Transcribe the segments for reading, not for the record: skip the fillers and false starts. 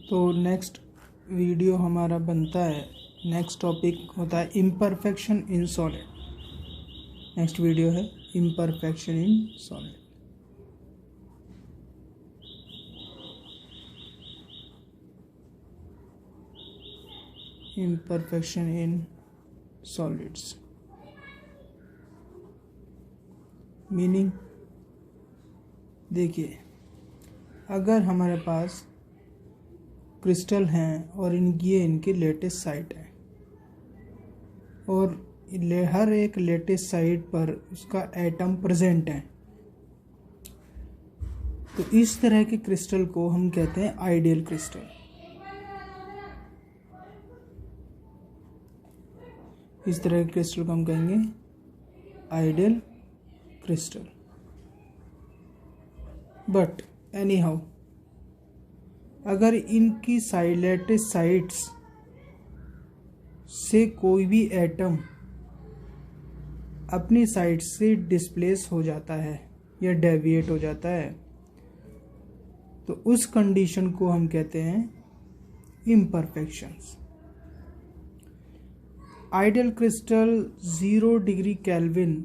तो next video हमारा बनता है, नेक्स्ट टॉपिक होता है imperfection in solid. Next video है imperfection in solid. Imperfection in solids meaning देखिए, अगर हमारे पास क्रिस्टल हैं और इनके लेटेस्ट साइट है और हर एक लेटेस्ट साइट पर उसका एटम प्रेजेंट है, तो इस तरह के क्रिस्टल को हम कहते हैं आइडियल क्रिस्टल। इस तरह के क्रिस्टल को हम कहेंगे ideal crystal. But any how, अगर इनकी लेटेस्ट साइट्स से कोई भी एटम अपनी साइड से डिस्प्लेस हो जाता है या डेविएट हो जाता है, तो उस कंडीशन को हम कहते हैं imperfections. Ideal crystal 0 degree kelvin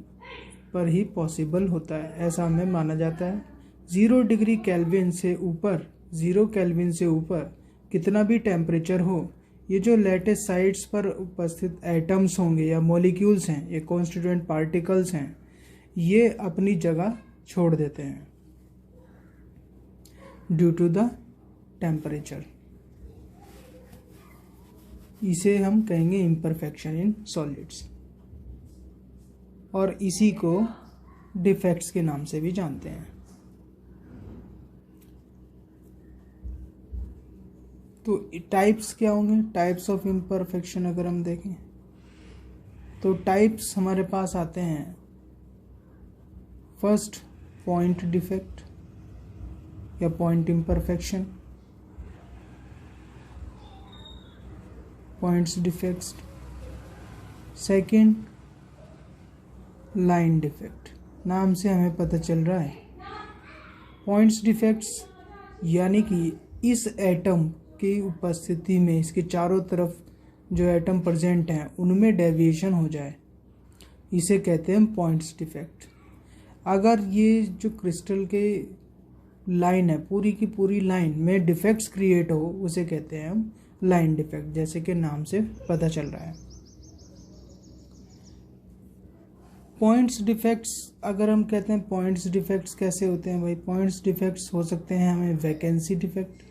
पर ही पॉसिबल होता है, ऐसा हमें माना जाता है। 0 डिग्री केल्विन से ऊपर, 0 केल्विन से ऊपर कितना भी टेम्परेचर हो, ये जो लेटेस्ट साइट्स पर उपस्थित एटम्स होंगे या मॉलिक्यूल्स हैं, ये कॉन्स्टिट्यूएंट पार्टिकल्स हैं, ये अपनी जगह छोड़ देते हैं ड्यू टू द टेम्परेचर। इसे हम कहेंगे इम्परफेक्शन इन सॉलिड्स, और इसी को डिफेक्ट्स के नाम से भी जानते हैं। तो टाइप्स क्या होंगे? टाइप्स ऑफ इम्परफेक्शन अगर हम देखें तो टाइप्स हमारे पास आते हैं। फर्स्ट, पॉइंट डिफेक्ट या point imperfection, points defects. Second, line defect. नाम से हमें पता चल रहा है पॉइंट्स डिफेक्ट्स यानी कि इस एटम की उपस्थिति में इसके चारों तरफ जो एटम प्रेजेंट हैं उनमें डेविएशन हो जाए, इसे कहते हैं पॉइंट्स डिफेक्ट। अगर ये जो क्रिस्टल के लाइन है, पूरी की पूरी लाइन में डिफेक्ट्स क्रिएट हो, उसे कहते हैं हम लाइन डिफेक्ट, जैसे कि नाम से पता चल रहा है। पॉइंट्स डिफेक्ट्स अगर हम कहते हैं पॉइंट्स डिफेक्ट्स कैसे होते हैं भाई? पॉइंट्स डिफेक्ट्स हो सकते हैं हमें vacancy defect,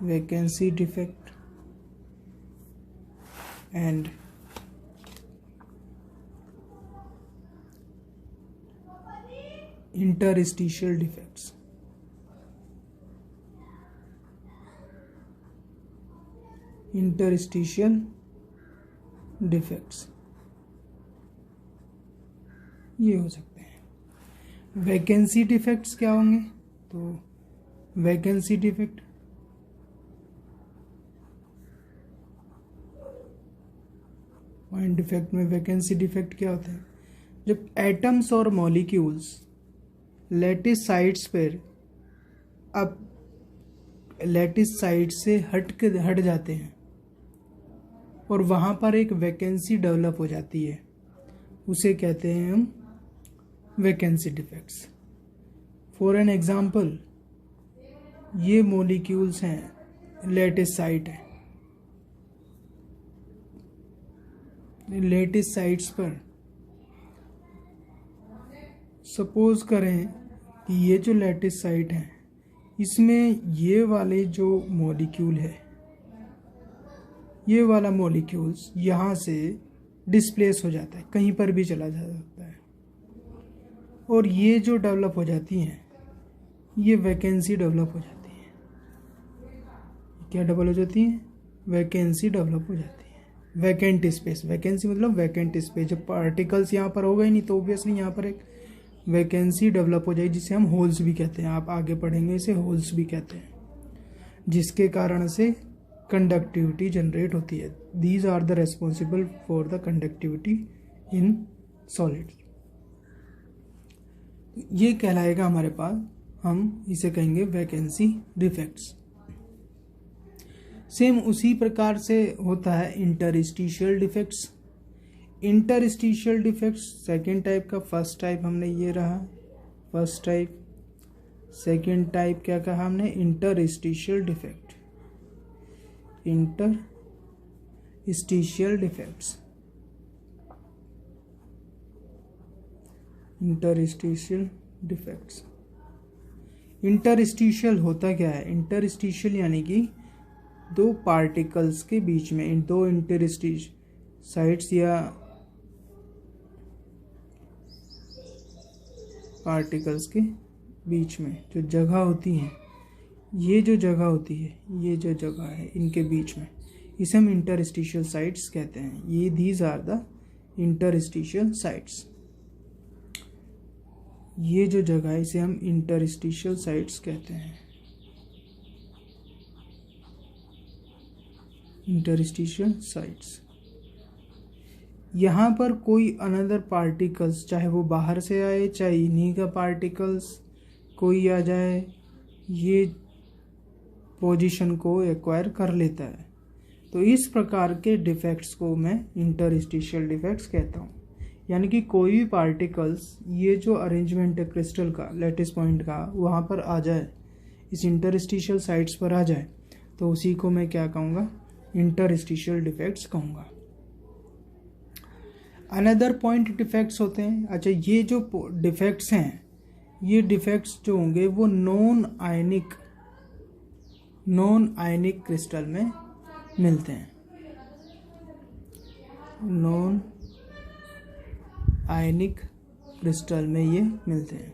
vacancy defect and interstitial defects. Interstitial defects ये हो सकते हैं। वैकेंसी डिफेक्ट्स क्या होंगे? तो वैकेंसी डिफेक्ट पॉइंट डिफेक्ट में वैकेंसी डिफेक्ट क्या होता है? जब एटम्स और मॉलिक्यूल्स लेटिस साइट्स पर अब लेटिस साइट से हट जाते हैं और वहाँ पर एक वैकेंसी डेवलप हो जाती है, उसे कहते हैं हम vacancy defects. For an example, ये मॉलिक्यूल्स हैं, लेटिस साइट है, लेटिस साइट्स पर सपोज करें कि ये जो लेटिस साइट है इसमें ये वाले जो मॉलिक्यूल है, ये वाला मॉलिक्यूल्स यहाँ से डिस्प्लेस हो जाता है, कहीं पर भी चला जा सकता है, और ये जो डेवलप हो जाती हैं ये वैकेंसी डेवलप हो जाती है। क्या डेवलप हो जाती है? वैकेंसी डेवलप हो जाती है। वैकेंट स्पेस, वैकेंसी मतलब वैकेंट स्पेस। जब पार्टिकल्स यहाँ पर हो गए नहीं तो ऑब्वियसली यहाँ पर एक वैकेंसी डेवलप हो जाएगी, जिसे हम होल्स भी कहते हैं। आप आगे पढ़ेंगे इसे होल्स भी कहते हैं, जिसके कारण से कंडक्टिविटी जनरेट होती है। These are the responsible for the conductivity in solids. ये कहलाएगा हमारे पास हम इसे कहेंगे वैकेंसी डिफेक्ट्स। सेम उसी प्रकार से होता है interstitial defects. Interstitial defects second type का, फर्स्ट टाइप हमने ये रहा फर्स्ट टाइप, सेकेंड टाइप क्या कहा हमने, interstitial defect, interstitial defects, interstitial defects. Interstitial होता क्या है, इंटरस्टिशियल यानी कि दो पार्टिकल्स के बीच में, इन दो इंटरस्टिशियल साइट्स या पार्टिकल्स के बीच में जो जगह होती है, ये जो जगह होती है, ये जो जगह है इनके बीच में, इसे हम इंटरस्टिशियल साइट्स कहते हैं। ये these are the interstitial sites. ये जो जगह है इसे हम इंटरस्टिशियल साइट्स कहते हैं, इंटरस्टिशियल साइट्स। यहाँ पर कोई अनदर पार्टिकल्स, चाहे वो बाहर से आए चाहे इन्हीं का पार्टिकल्स कोई आ जाए, ये पोजीशन को एक्वायर कर लेता है। तो इस प्रकार के डिफेक्ट्स को मैं इंटरस्टिशियल डिफेक्ट्स कहता हूँ। यानी कि कोई भी पार्टिकल्स, ये जो अरेंजमेंट है क्रिस्टल का, लैटिस पॉइंट का, वहाँ पर आ जाए, इस इंटरस्टिशियल साइट्स पर आ जाए, तो उसी को मैं क्या कहूँगा, इंटरस्टिशियल डिफेक्ट्स कहूँगा। अनदर पॉइंट डिफेक्ट्स होते हैं। अच्छा, ये जो डिफेक्ट्स हैं, ये डिफेक्ट्स जो होंगे वो नॉन आयनिक क्रिस्टल में मिलते हैं, नॉन आयनिक क्रिस्टल में ये मिलते हैं।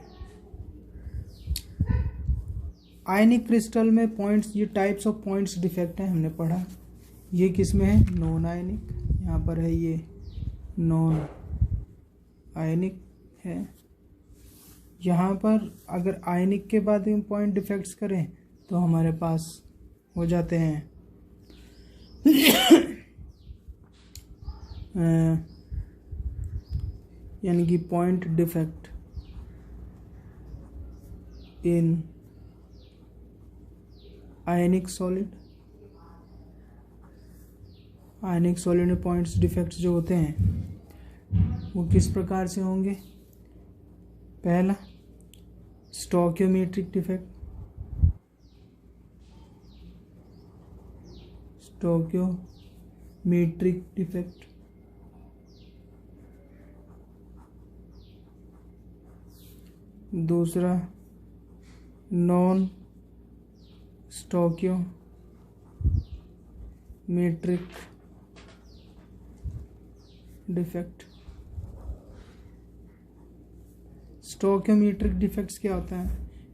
आयनिक क्रिस्टल में पॉइंट्स, ये टाइप्स ऑफ पॉइंट्स डिफेक्ट हैं, हमने पढ़ा। ये किस में है, नॉन आयनिक, यहाँ पर है ये नॉन आयनिक है। यहाँ पर अगर आयनिक के बाद हम पॉइंट डिफेक्ट्स करें तो हमारे पास हो जाते हैं यानी कि point defect in ionic solid. Ionic solid में पॉइंट्स डिफेक्ट्स जो होते हैं वो किस प्रकार से होंगे। पहला, स्टोइकियोमेट्रिक डिफेक्ट, स्टोइकियोमेट्रिक डिफेक्ट। दूसरा, non stoichiometric defect. Stoichiometric defects क्या होता है,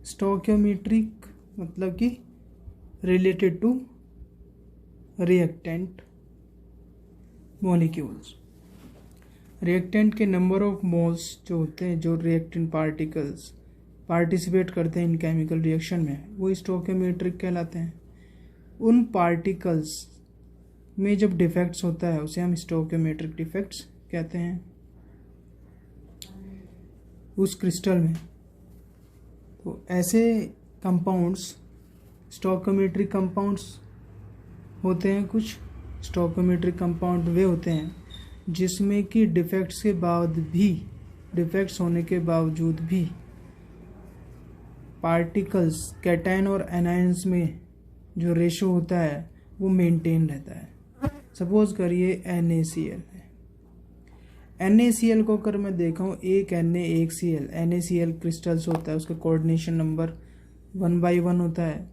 स्टोइकियोमेट्रिक मतलब कि related to reactant molecules. Reactant के नंबर ऑफ मोल्स जो होते हैं, जो रिएक्टेंट पार्टिकल्स पार्टिसिपेट करते हैं इन केमिकल रिएक्शन में, वो स्टोइकियोमेट्रिक कहलाते हैं। उन पार्टिकल्स में जब डिफेक्ट्स होता है उसे हम स्टोइकियोमेट्रिक डिफेक्ट्स कहते हैं उस क्रिस्टल में। तो ऐसे कंपाउंड्स, स्टोइकियोमेट्रिक कंपाउंड्स होते हैं कुछ। स्टोइकियोमेट्रिक कंपाउंड वे होते हैं जिसमें कि डिफेक्ट्स होने के बावजूद भी पार्टिकल्स कैटायन और एनायंस में जो रेशो होता है वो मेंटेन रहता है। सपोज करिए NaCl है, NaCl को अगर मैं देखा हूँ, एक Na एक Cl, NaCl क्रिस्टल्स होता है, उसका कोऑर्डिनेशन नंबर 1/1 होता है,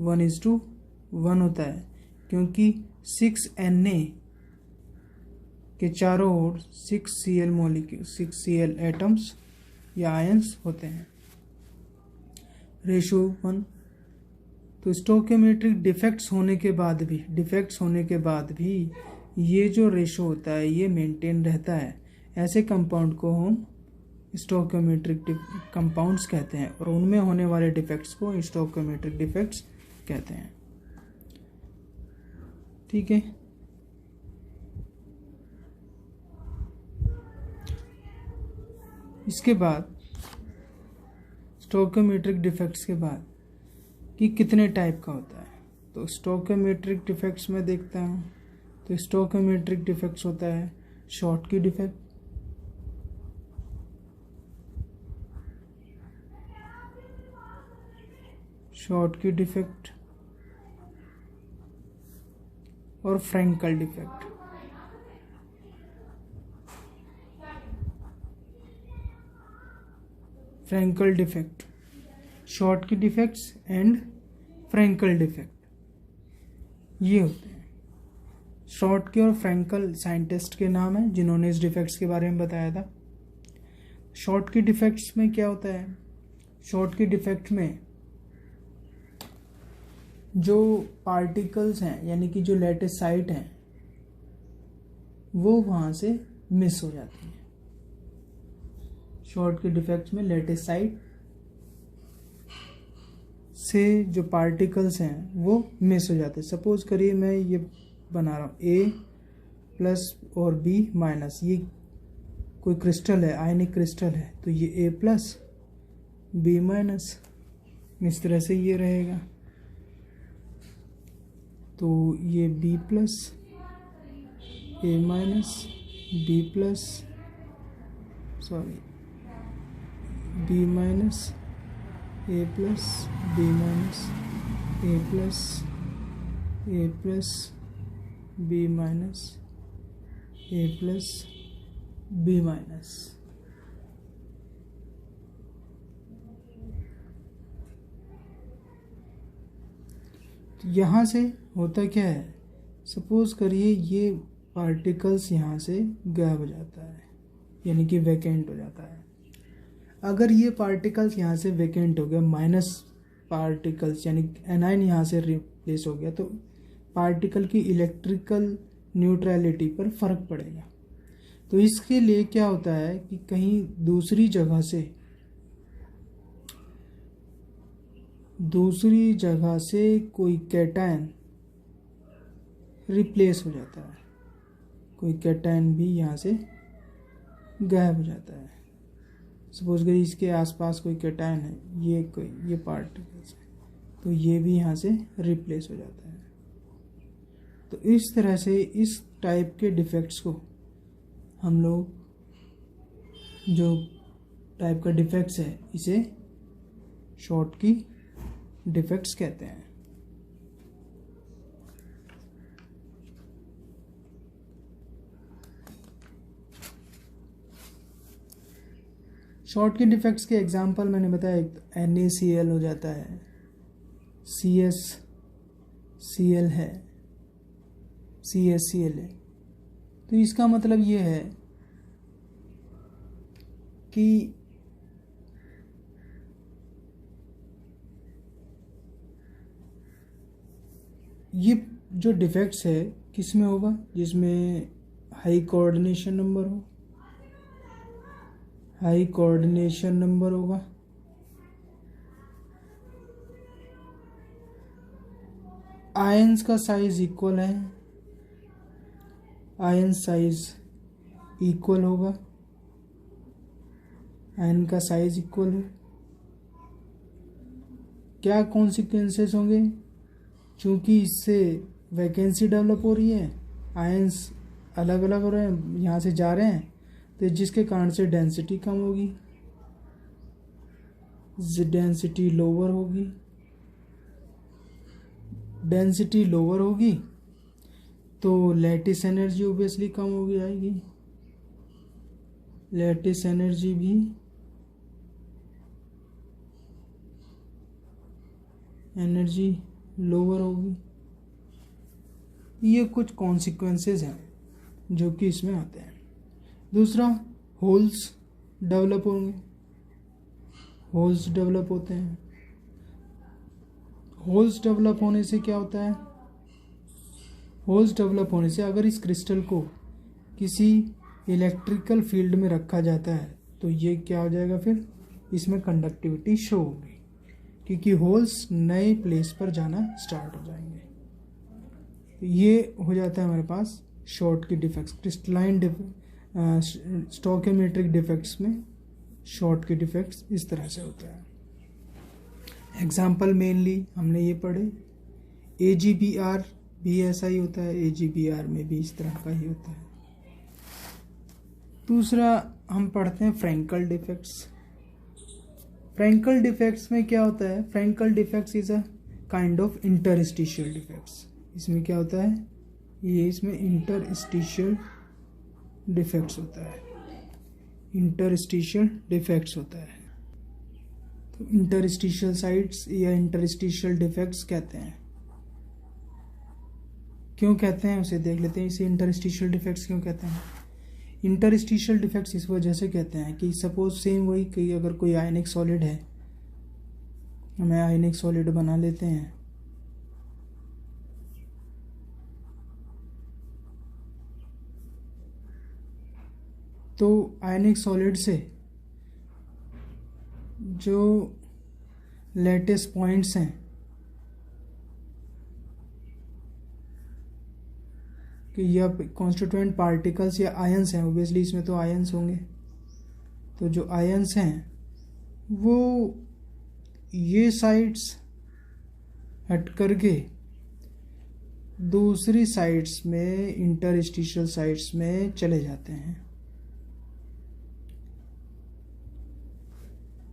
1:1 होता है, क्योंकि 6 Na के चारों ओर 6 Cl मॉलिक्यूल, 6 Cl एटम्स या आयंस होते हैं, रेशो 1। तो स्टोइकियोमेट्रिक डिफेक्ट्स होने के बाद भी ये जो रेशो होता है ये मेंटेन रहता है। ऐसे कंपाउंड को हम स्टोइकियोमेट्रिक कंपाउंड्स कहते हैं और उनमें होने वाले डिफेक्ट्स को स्टोइकियोमेट्रिक डिफेक्ट्स कहते हैं। ठीक है। इसके बाद स्टोइकोमेट्रिक डिफेक्ट्स के बाद कि कितने टाइप का होता है। तो स्टोइकोमेट्रिक डिफेक्ट्स में देखता हूँ, तो स्टोइकोमेट्रिक डिफेक्ट्स होता है शॉर्टकी डिफेक्ट, शॉर्टकी डिफेक्ट और Frenkel defect. Frenkel defect, Schottky defects and Frenkel defect ये होते हैं। शॉर्टकी और फ्रैंकल साइंटिस्ट के नाम हैं जिन्होंने इस डिफेक्ट्स के बारे में बताया था। शॉर्टकी डिफेक्ट्स में क्या होता है, शॉर्टकी डिफेक्ट में जो पार्टिकल्स हैं यानी कि जो लैटिस साइट हैं वो वहाँ से मिस हो जाती हैं। शॉर्टकी डिफेक्ट्स में लैटिस साइट से जो पार्टिकल्स हैं वो मिस हो जाते हैं। सपोज करिए मैं ये बना रहा हूँ A प्लस और B माइनस, ये कोई क्रिस्टल है, आयनिक क्रिस्टल है, तो ये A प्लस B माइनस इस तरह से ये रहेगा। तो ये B plus A minus B plus B minus A plus B minus A plus B minus A plus B minus. तो यहाँ से होता क्या है, सपोज करिए ये पार्टिकल्स यहाँ से गायब हो जाता है यानी कि वैकेंट हो जाता है। अगर ये पार्टिकल्स यहाँ से वैकेंट हो गया, माइनस पार्टिकल्स यानी एनाइन यहाँ से रिप्लेस हो गया, तो पार्टिकल की इलेक्ट्रिकल न्यूट्रलिटी पर फर्क पड़ेगा। तो इसके लिए क्या होता है कि कहीं दूसरी जगह से कोई कैटायन रिप्लेस हो जाता है, कोई कैटायन भी यहाँ से गायब हो जाता है। सपोज करिए इसके आसपास कोई कैटायन है, ये पार्टिकल्स है, तो ये भी यहाँ से रिप्लेस हो जाता है। तो इस तरह से इस टाइप के डिफेक्ट्स को हम लोग, जो टाइप का डिफेक्ट्स है, इसे शॉर्टकी डिफेक्ट्स कहते हैं। शॉर्टकी डिफेक्ट्स के एग्जांपल मैंने बताया, एक NaCl हो जाता है, CsCl है, CsCl है। तो इसका मतलब ये है कि ये जो डिफेक्ट्स है किस में होगा, जिसमें हाई कोऑर्डिनेशन नंबर होगा, आयंस का साइज इक्वल है, आयन साइज इक्वल होगा, आयन का साइज इक्वल है। क्या कॉन्सिक्वेंसेस होंगे, क्योंकि इससे वैकेंसी डेवलप हो रही है, आयंस अलग अलग हो रहे हैं, यहाँ से जा रहे हैं, तो जिसके कारण से डेंसिटी कम होगी, डेंसिटी लोअर होगी, तो लैटिस एनर्जी ओबियसली कम हो जाएगी, लैटिस एनर्जी भी लोअर होगी। ये कुछ कॉन्सिक्वेंसेस हैं जो कि इसमें आते हैं। दूसरा, होल्स डेवलप होंगे, होल्स डेवलप होते हैं। होल्स डेवलप होने से क्या होता है, होल्स डेवलप होने से अगर इस क्रिस्टल को किसी इलेक्ट्रिकल फील्ड में रखा जाता है तो ये क्या हो जाएगा, फिर इसमें कंडक्टिविटी शो होगी, क्योंकि होल्स नए प्लेस पर जाना स्टार्ट हो जाएंगे। तो ये हो जाता है हमारे पास Schottky defects. Crystalline stoichiometric defects में शॉर्टकी डिफेक्ट्स इस तरह से होता है। एग्जाम्पल मेनली हमने ये पढ़े। AGBR भी ऐसा ही होता है, AGBR में भी इस तरह का ही होता है। दूसरा हम पढ़ते हैं फ्रैंकल डिफेक्ट्स। फ्रैंकल डिफेक्ट्स में क्या होता है? Frenkel defects is a kind of interstitial defects. इसमें क्या होता है? ये इसमें इंटरस्टिशियल डिफेक्ट्स होता है, इंटरस्टिशियल डिफेक्ट्स होता है। तो इंटरस्टिशियल साइट्स या इंटरस्टिशियल डिफेक्ट्स कहते हैं। क्यों कहते हैं उसे देख लेते हैं। इसे इंटरस्टिशियल डिफेक्ट्स क्यों कहते हैं? इंटरस्टिशियल डिफेक्ट्स इस वजह से कहते हैं कि सपोज सेम वही कि अगर कोई आयनिक सॉलिड है, हमें आयनिक सॉलिड बना लेते हैं, तो आयनिक सॉलिड से जो लैटिस पॉइंट्स हैं कि या कॉन्स्टिट्यूएंट पार्टिकल्स या आयंस हैं, ऑब्वियसली इसमें तो आयंस होंगे, तो जो आयंस हैं वो ये साइट्स हट करके दूसरी साइट्स में, इंटरस्टिशियल साइट्स में चले जाते हैं।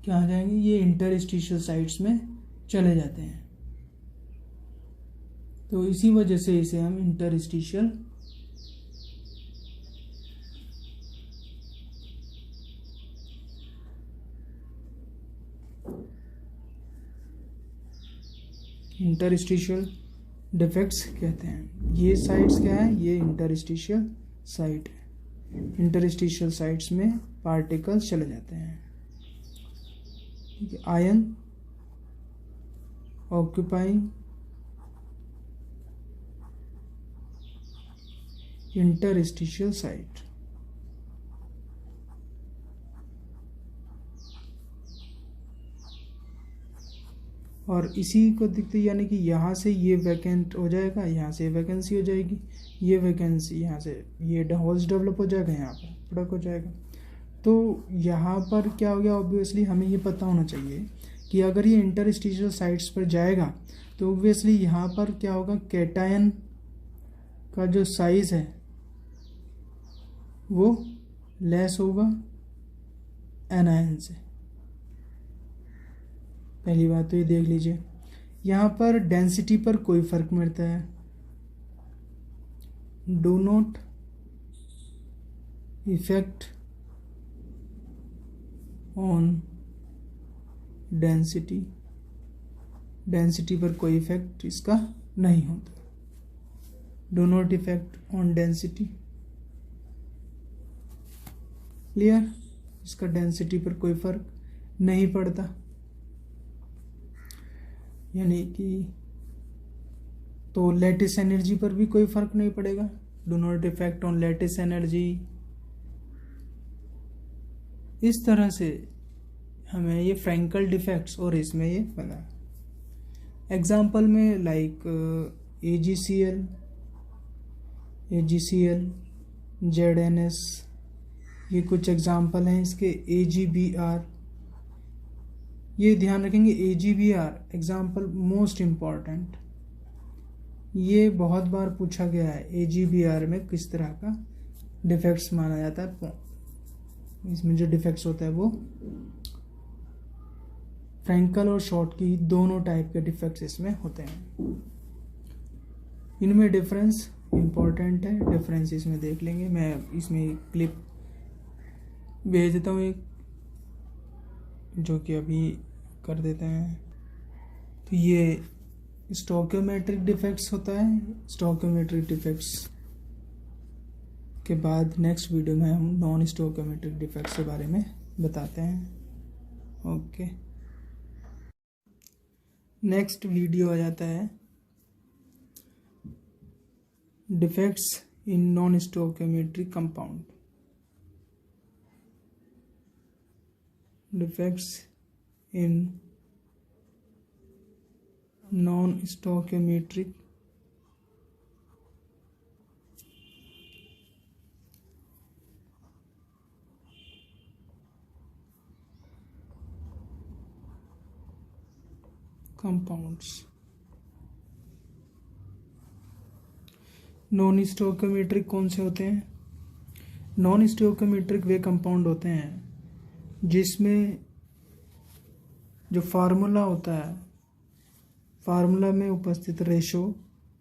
क्या आ जाएंगे? ये इंटरस्टिशियल साइट्स में चले जाते हैं। तो इसी वजह से इसे हम इंटरस्टिशियल डिफेक्ट्स कहते हैं। ये साइट्स क्या है? ये इंटरस्टिशियल साइट है। इंटरस्टिशियल साइट्स में पार्टिकल्स चले जाते हैं। Ion occupying interstitial site. और इसी को दिखते, यानी कि यहाँ से ये वैकेंट हो जाएगा, यहाँ से वैकेंसी हो जाएगी, ये वैकेंसी यहाँ से ये होल्स डेवलप हो जाएगा, यहाँ पर प्रोडक्ट हो जाएगा। तो यहाँ पर क्या हो गया? ऑब्वियसली हमें ये पता होना चाहिए कि अगर ये इंटरस्टिशियल साइट्स पर जाएगा तो ऑब्वियसली यहाँ पर क्या होगा? कैटायन का जो साइज है वो लेस होगा एनायन से। पहली बात तो ये देख लीजिए। यहाँ पर डेंसिटी पर कोई फर्क पड़ता है, do not effect on density. Density पर कोई इफेक्ट इसका नहीं होता। Do not effect on density, clear? इसका डेंसिटी पर कोई फर्क नहीं पड़ता, यानी कि तो लैटिस एनर्जी पर भी कोई फर्क नहीं पड़ेगा। Do not effect on lattice energy. इस तरह से हमें ये फ्रैंकल डिफेक्ट्स और इसमें ये बना। एग्जाम्पल में लाइक AgCl, ZnS, ये कुछ एग्जाम्पल हैं इसके। AgBr, ये ध्यान रखेंगे AgBr एग्जाम्पल मोस्ट इम्पॉर्टेंट, ये बहुत बार पूछा गया है। AgBr में किस तरह का डिफेक्ट्स माना जाता है? इसमें जो डिफेक्ट्स होता है वो फ्रैंकल और शॉर्ट की दोनों टाइप के डिफेक्ट्स इसमें होते हैं। इनमें डिफरेंस इम्पॉर्टेंट है, डिफरेंस इसमें देख लेंगे। मैं इसमें क्लिप भेज देता हूँ एक, जो कि अभी कर देते हैं। तो ये स्टोइकोमेट्रिक डिफेक्ट्स होता है। स्टोइकोमेट्रिक डिफेक्ट्स के बाद नेक्स्ट वीडियो में हम नॉन स्टोइकोमेट्रिक डिफेक्ट्स के बारे में बताते हैं। ओके, नेक्स्ट वीडियो आ जाता है defects in non stoichiometric compound. Defects in non stoichiometric compounds. Non stoichiometric कौन से होते हैं? नॉन स्टोइकोमेट्रिक वे कंपाउंड होते हैं जिसमें जो फार्मूला होता है, फार्मूला में उपस्थित रेशो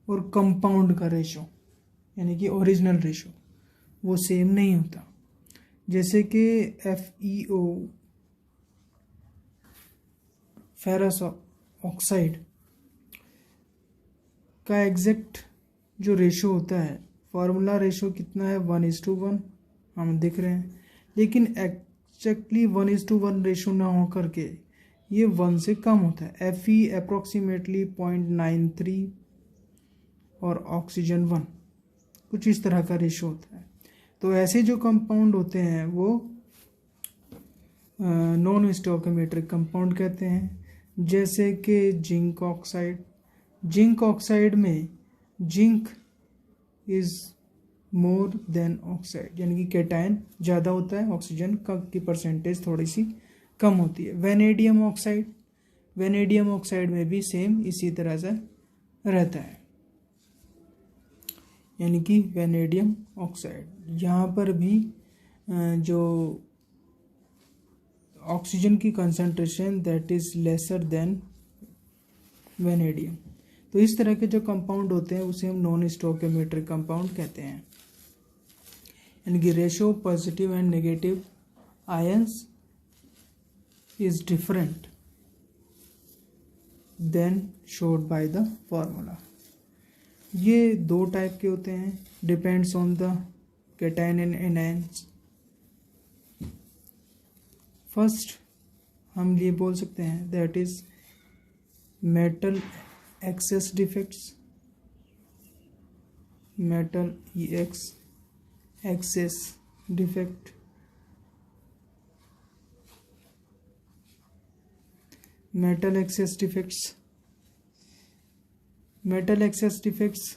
और कंपाउंड का रेशो यानी कि ओरिजिनल रेशो वो सेम नहीं होता। जैसे कि FeO फेरस ऑक्साइड का एग्जैक्ट जो रेशो होता है, फार्मूला रेशो कितना है 1:1 हम दिख रहे हैं, लेकिन एक्जैक्टली 1:1 रेशो ना हो करके ये 1 से कम होता है। Fe अप्रोक्सीमेटली 0.93 और ऑक्सीजन 1, कुछ इस तरह का रेशो होता है। तो ऐसे जो कंपाउंड होते हैं वो नॉन स्टोइकोमेट्रिक कंपाउंड कहते हैं। जैसे कि जिंक ऑक्साइड, जिंक ऑक्साइड में zinc is more than oxide यानी कि कैटायन ज़्यादा होता है, ऑक्सीजन की परसेंटेज थोड़ी सी कम होती है। वेनेडियम ऑक्साइड, वेनेडियम ऑक्साइड में भी सेम इसी तरह से रहता है यानी कि वेनेडियम ऑक्साइड। यहाँ पर भी जो ऑक्सीजन की concentration that is lesser than vanadium. तो इस तरह के जो कंपाउंड होते हैं उसे हम नॉन स्टोइकोमेट्रिक कंपाउंड कहते हैं। यानी कि ratio positive and negative ions is different than showed by the formula. ये दो टाइप के होते हैं, depends on the cation and anions. First हम ये बोल सकते हैं that is metal excess defects, metal excess defect. Metal excess defects, metal excess defects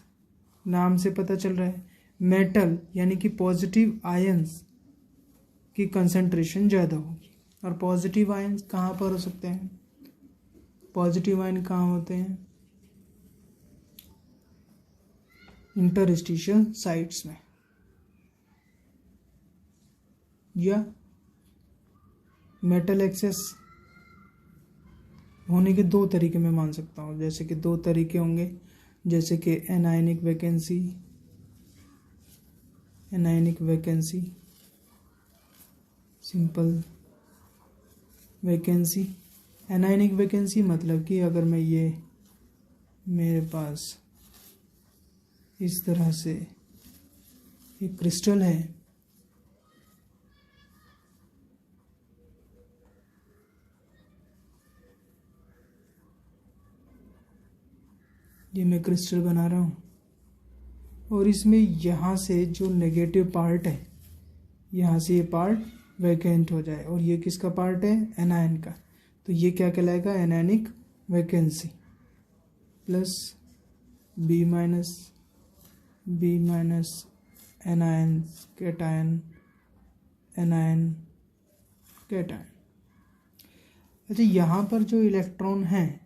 नाम से पता चल रहा है मेटल यानी कि पॉजिटिव आयंस की कंसंट्रेशन ज़्यादा होगी। और पॉजिटिव आयंस कहाँ पर हो सकते हैं? पॉजिटिव आयन कहाँ होते हैं? इंटरस्टिशियल साइट्स में, या मेटल एक्सेस होने के दो तरीके मैं मान सकता हूँ। जैसे कि दो तरीके होंगे, जैसे कि anionic vacancy, anionic vacancy, simple vacancy. Anionic vacancy मतलब कि अगर मैं ये मेरे पास इस तरह से एक क्रिस्टल है, ये मैं क्रिस्टल बना रहा हूँ और इसमें यहाँ से जो नेगेटिव पार्ट है, यहाँ से ये पार्ट वैकेंट हो जाए और ये किसका पार्ट है? एनायन का। तो ये क्या कहलाएगा? Anionic vacancy. Plus B minus anion cation, anion cation. अच्छा, यहाँ पर जो इलेक्ट्रॉन है,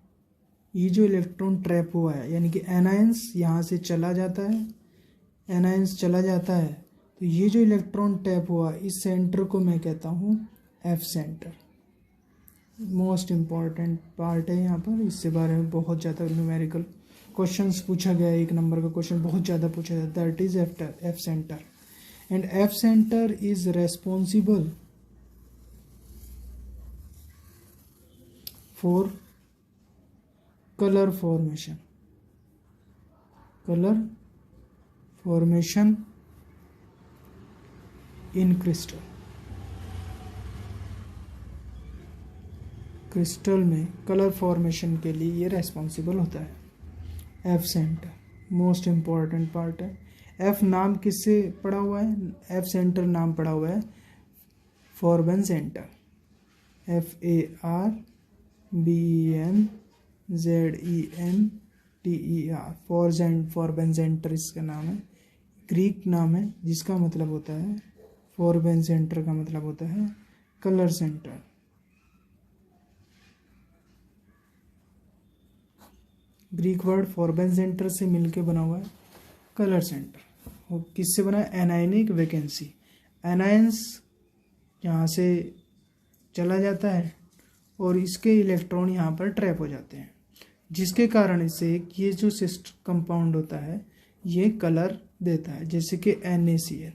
ये जो इलेक्ट्रॉन ट्रैप हुआ है यानी कि एनायंस यहाँ से चला जाता है, एनायंस चला जाता है, तो ये जो इलेक्ट्रॉन टैप हुआ इस सेंटर को मैं कहता हूँ F centre. Most important part है यहाँ पर, इससे बारे में बहुत ज़्यादा न्यूमेरिकल क्वेश्चंस पूछा गया है। 1 नंबर का क्वेश्चन बहुत ज़्यादा पूछा जाता है, that is F centre. And F centre is responsible for colour formation, colour formation in crystal. Crystal में कलर फॉर्मेशन के लिए ये रेस्पॉन्सिबल होता है F centre. Most important part है। एफ नाम किससे पड़ा हुआ है? एफ सेंटर नाम पड़ा हुआ है फॉर्बेन सेंटर, FARBENZENTER, फॉर्बेन सेंटर इसका नाम है, ग्रीक नाम है जिसका मतलब होता है, फॉर्बेन सेंटर का मतलब होता है colour centre. Greek word Farben centre से मिलके बना हुआ है कलर सेंटर। वो किससे बना है? Anionic vacancy. एनायंस यहाँ से चला जाता है और इसके इलेक्ट्रॉन यहाँ पर ट्रैप हो जाते हैं, जिसके कारण इसे ये जो सिस्ट कंपाउंड होता है ये कलर देता है, जैसे कि NaCl।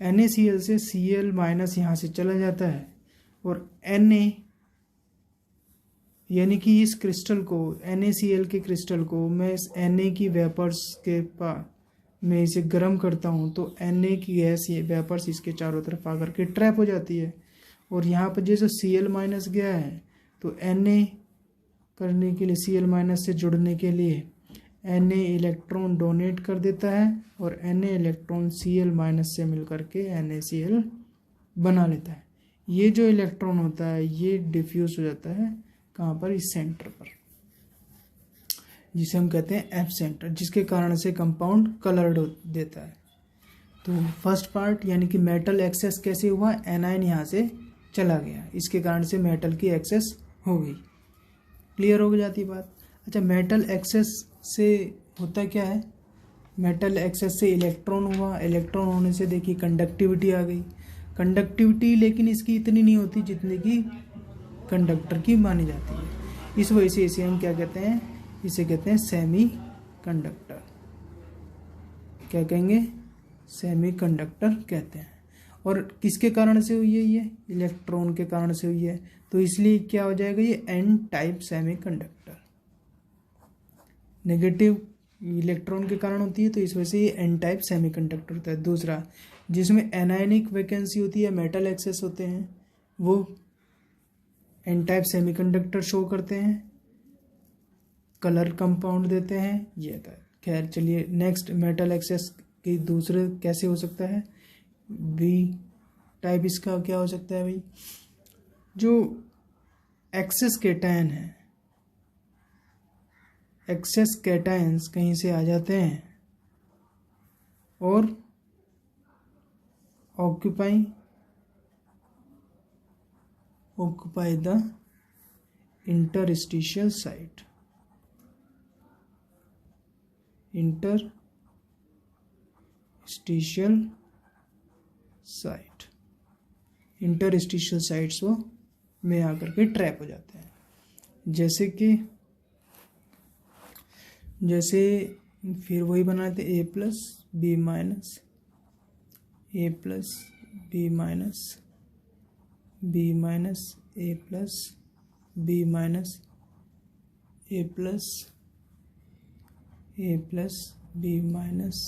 NaCl से Cl माइनस यहाँ से चला जाता है और Na यानी कि इस क्रिस्टल को, NaCl के क्रिस्टल को मैं इस Na की वेपर्स के पास मैं इसे गर्म करता हूँ तो Na की गैस ये वेपर्स इसके चारों तरफ आकर के ट्रैप हो जाती है। और यहाँ पर जो Cl माइनस गया है तो Na करने के लिए, Cl माइनस से जुड़ने के लिए Na इलेक्ट्रॉन डोनेट कर देता है और Na इलेक्ट्रॉन Cl माइनस से मिलकर के NaCl बना लेता है। ये जो इलेक्ट्रॉन होता है ये डिफ्यूज हो जाता है कहाँ पर? इस सेंटर पर, जिसे हम कहते हैं F सेंटर, जिसके कारण से कंपाउंड कलर्ड देता है। तो फर्स्ट पार्ट यानी कि मेटल एक्सेस कैसे हुआ? एनायन यहाँ से चला गया, इसके कारण से मेटल की एक्सेस हो गई। क्लियर हो जाती बात। अच्छा, मेटल एक्सेस से होता क्या है? मेटल एक्सेस से इलेक्ट्रॉन हुआ, इलेक्ट्रॉन होने से देखिए कंडक्टिविटी आ गई। कंडक्टिविटी लेकिन इसकी इतनी नहीं होती जितनी कि कंडक्टर की मानी जाती है। इस वजह से इसे हम क्या कहते हैं? इसे कहते हैं सेमी कंडक्टर। क्या कहेंगे? सेमी कंडक्टर कहते हैं। और किसके कारण से हुई है? ये इलेक्ट्रॉन के कारण से हुई है, तो इसलिए क्या हो जाएगा? ये n type semiconductor. Negative electron के कारण होती है तो इस वजह से ये एन टाइप सेमी कंडक्टर होता है। दूसरा, जिसमें एनायनिक वैकेंसी होती है, मेटल एक्सेस होते हैं, वो n type semiconductor show करते हैं, कलर कंपाउंड देते हैं। ये था। खैर चलिए नेक्स्ट, मेटल एक्सेस के दूसरे कैसे हो सकता है? बी टाइप इसका क्या हो सकता है भाई? जो एक्सेस कैटायन है, एक्सेस कैटायंस कहीं से आ जाते हैं और occupy the interstitial site. Interstitial sites वो में आकर के ट्रैप हो जाते हैं। जैसे फिर वही बनाते A plus B minus, A plus B minus, B minus A plus B minus, A plus B minus,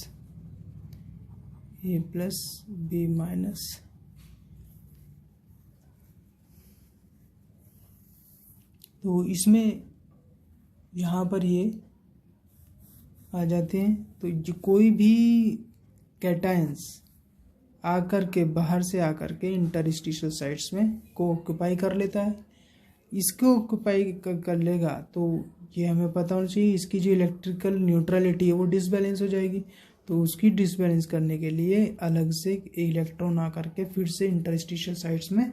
A plus B minus. तो इसमें यहाँ पर ये आ जाते हैं। तो जो कोई भी कैटायंस आकर के बाहर से आकर के इंटरस्टिशियल साइट्स में को ऑक्यूपाई कर लेता है। इसको ऑक्यूपाई कर लेगा तो ये हमें पता होना चाहिए इसकी जो इलेक्ट्रिकल न्यूट्रलिटी है वो डिसबैलेंस हो जाएगी। तो उसकी डिसबैलेंस करने के लिए अलग से इलेक्ट्रॉन आकर के फिर से इंटरस्टिशियल साइट्स में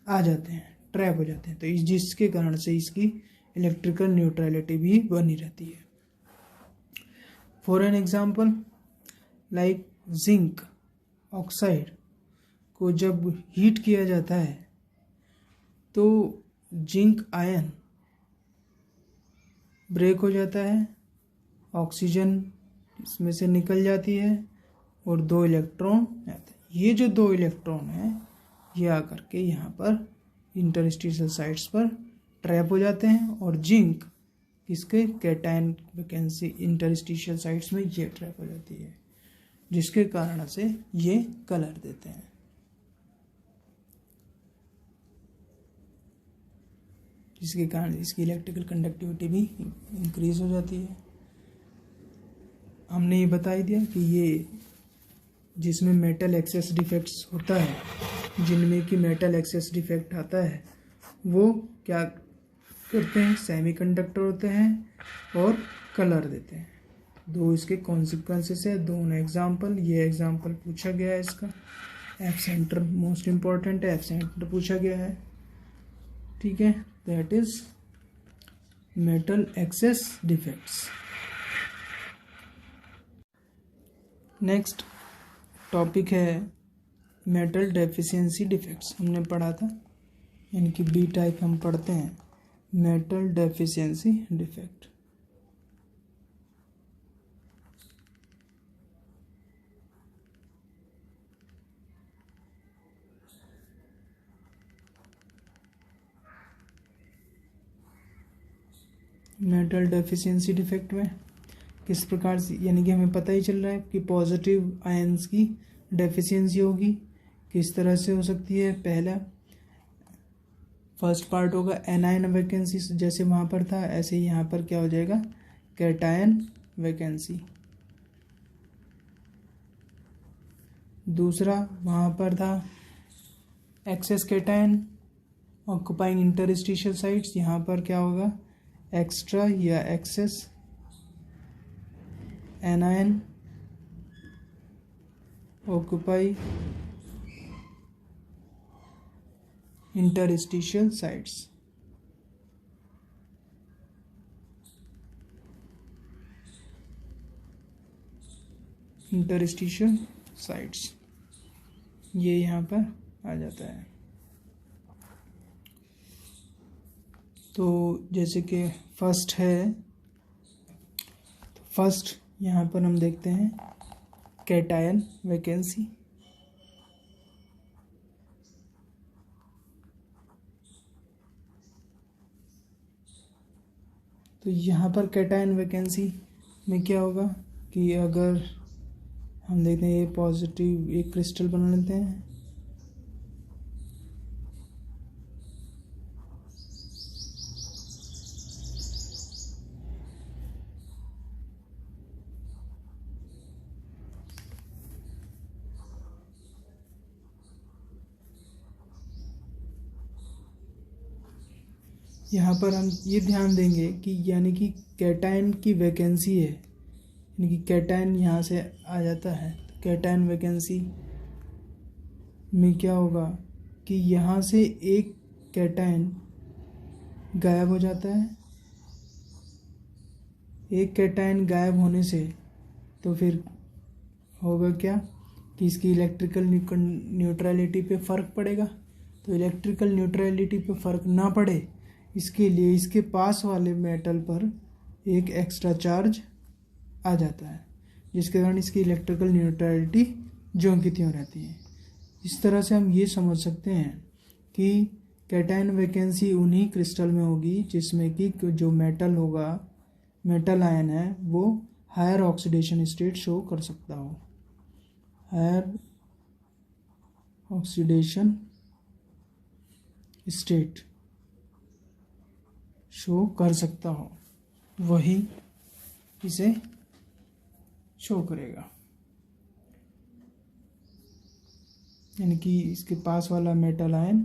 आ जाते हैं, ट्रैप हो जाते हैं। तो जिसके कारण से इसकी इलेक्ट्रिकल न्यूट्रलिटी भी बनी रहती है। For an example, like zinc oxide को जब हीट किया जाता है तो जिंक आयन ब्रेक हो जाता है, ऑक्सीजन इसमें से निकल जाती है और 2 इलेक्ट्रॉन आते हैं। ये जो 2 इलेक्ट्रॉन हैं ये आकर के यहाँ पर इंटरस्टिशियल साइट्स पर ट्रैप हो जाते हैं और जिंक इसके कैटायन वैकेंसी इंटरस्टिशियल साइट्स में ये ट्रैप हो जाती है, जिसके कारण से ये कलर देते हैं। जिसके कारण इसकी इलेक्ट्रिकल कंडक्टिविटी भी इंक्रीज हो जाती है। हमने ये बता ही दिया कि ये जिसमें मेटल एक्सेस डिफेक्ट्स होता है, जिनमें कि मेटल एक्सेस डिफेक्ट आता है, वो क्या करते हैं? सेमीकंडक्टर होते हैं और कलर देते हैं। 2 इसके कॉन्सिक्वेंसेस है, 2 एग्जाम्पल। ये एग्जाम्पल पूछा गया है इसका। एफ सेंटर मोस्ट इम्पॉर्टेंट है, एफ सेंटर पूछा गया है। ठीक है, that is metal excess defects. Next topic है मेटल डेफिशिएंसी डिफेक्ट्स। हमने पढ़ा था, इनकी बी टाइप हम पढ़ते हैं, metal deficiency defect. Metal deficiency defect में किस प्रकार से, यानी कि हमें पता ही चल रहा है कि पॉजिटिव आयंस की डेफिशिएंसी होगी। किस तरह से हो सकती है? पहला फर्स्ट पार्ट होगा एनायन वैकेंसी, जैसे वहाँ पर था ऐसे ही यहाँ पर क्या हो जाएगा, कैटायन वैकेंसी। दूसरा वहाँ पर था excess cation occupying interstitial sites, यहाँ पर क्या होगा, एक्स्ट्रा या excess anion occupy interstitial sites. Interstitial sites ये यहाँ पर आ जाता है। तो जैसे कि फर्स्ट है, तो फर्स्ट यहाँ पर हम देखते हैं कैटायन वैकेंसी। तो यहाँ पर कैटायन वैकेंसी में क्या होगा कि अगर हम देखते हैं ये पॉजिटिव एक क्रिस्टल बना लेते हैं, यहाँ पर हम ये ध्यान देंगे कि यानी कि कैटायन की वैकेंसी है, यानी कि कैटायन यहाँ से आ जाता है। तो कैटायन वैकेंसी में क्या होगा कि यहाँ से एक कैटायन गायब हो जाता है। एक कैटायन गायब होने से तो फिर होगा क्या कि इसकी इलेक्ट्रिकल न्यूट्रलिटी पे फ़र्क पड़ेगा। तो इलेक्ट्रिकल न्यूट्रलिटी पे फ़र्क ना पड़े इसके लिए इसके पास वाले मेटल पर एक एक्स्ट्रा चार्ज आ जाता है, जिसके कारण इसकी इलेक्ट्रिकल न्यूट्रलिटी ज्यों की त्यों रहती है। इस तरह से हम ये समझ सकते हैं कि कैटायन वैकेंसी उन्हीं क्रिस्टल में होगी जिसमें कि जो मेटल होगा, मेटल आयन है, वो हायर ऑक्सीडेशन स्टेट शो कर सकता हो, हायर ऑक्सीडेशन स्टेट शो कर सकता हो, वही इसे शो करेगा। यानी कि इसके पास वाला metal ion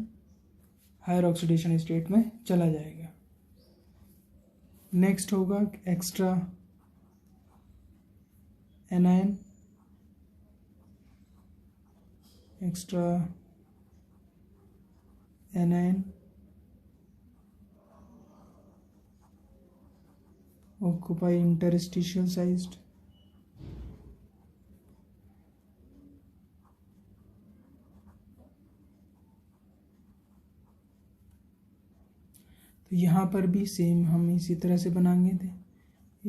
higher oxidation state में चला जाएगा। नेक्स्ट होगा extra anion, extra anion occupy interstitial sized, तो यहाँ पर भी सेम हम इसी तरह से बनाएंगे थे,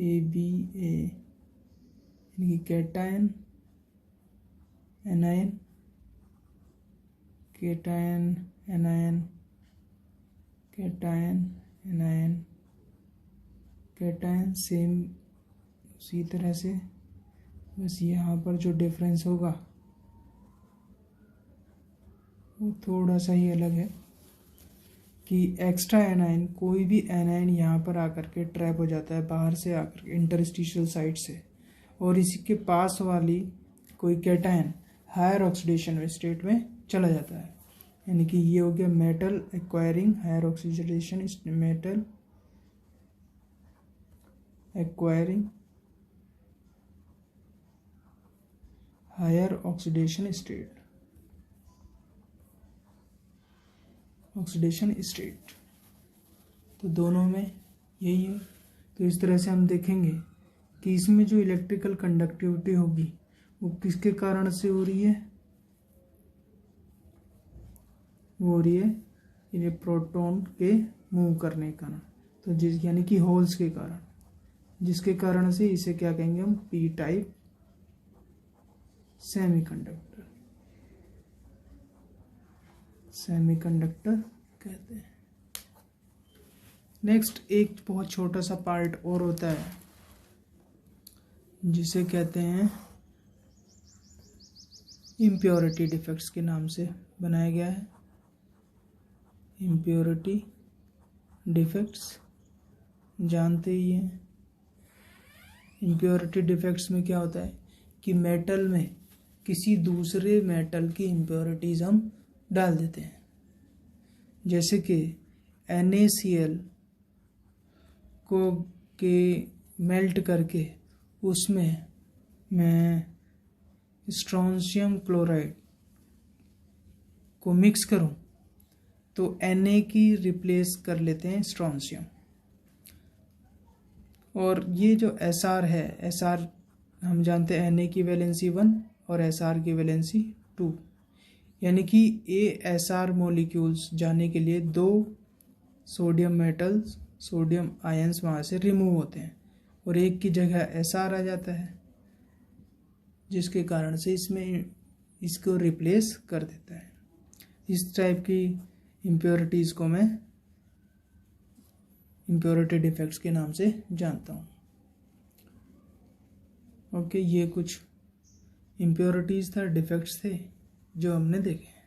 ए बी ए, यानी कि cation anion, cation anion, cation anion, cation, same उसी तरह से, बस यहाँ पर जो डिफरेंस होगा वो थोड़ा सा ही अलग है कि एक्स्ट्रा एनायन, कोई भी एनायन यहाँ पर आकर के ट्रैप हो जाता है बाहर से आकर के इंटरस्टिशियल साइट से, और इसी के पास वाली कोई कैटायन हायर ऑक्सीडेशन स्टेट में चला जाता है। यानी कि ये हो गया metal acquiring higher oxidation, metal acquiring higher oxidation state, oxidation state. तो दोनों में यही है। तो इस तरह से हम देखेंगे कि इसमें जो इलेक्ट्रिकल कंडक्टिविटी होगी वो किसके कारण से हो रही है, वो हो रही है ये प्रोटॉन के मूव करने के कारण, तो जिस यानी कि होल्स के कारण, जिसके कारण से इसे क्या कहेंगे हम, पी टाइप सेमीकंडक्टर कहते हैं। नेक्स्ट एक बहुत छोटा सा पार्ट और होता है जिसे कहते हैं इम्प्योरिटी डिफेक्ट्स के नाम से बनाया गया है। इम्प्योरिटी डिफेक्ट्स जानते ही हैं। इम्प्योरिटी डिफेक्ट्स में क्या होता है कि मेटल में किसी दूसरे मेटल की इम्प्योरिटीज हम डाल देते हैं, जैसे कि NaCl को के मेल्ट करके उसमें मैं स्ट्रोंशियम क्लोराइड को मिक्स करूं तो Na की रिप्लेस कर लेते हैं स्ट्रोंशियम। और ये जो Sr है, Sr हम जानते हैं Na की वैलेंसी 1 और Sr की वैलेंसी 2, यानी कि Sr मॉलिक्यूल्स जाने के लिए 2 सोडियम आयंस वहाँ से रिमूव होते हैं और एक की जगह Sr आ जाता है, जिसके कारण से इसमें इसको रिप्लेस कर देता है। इस टाइप की इम्प्योरिटीज़ को मैं इम्प्योरिटी डिफेक्ट्स के नाम से जानता हूँ। ओके, ये कुछ इम्प्योरिटीज़ था, डिफेक्ट्स थे जो हमने देखे।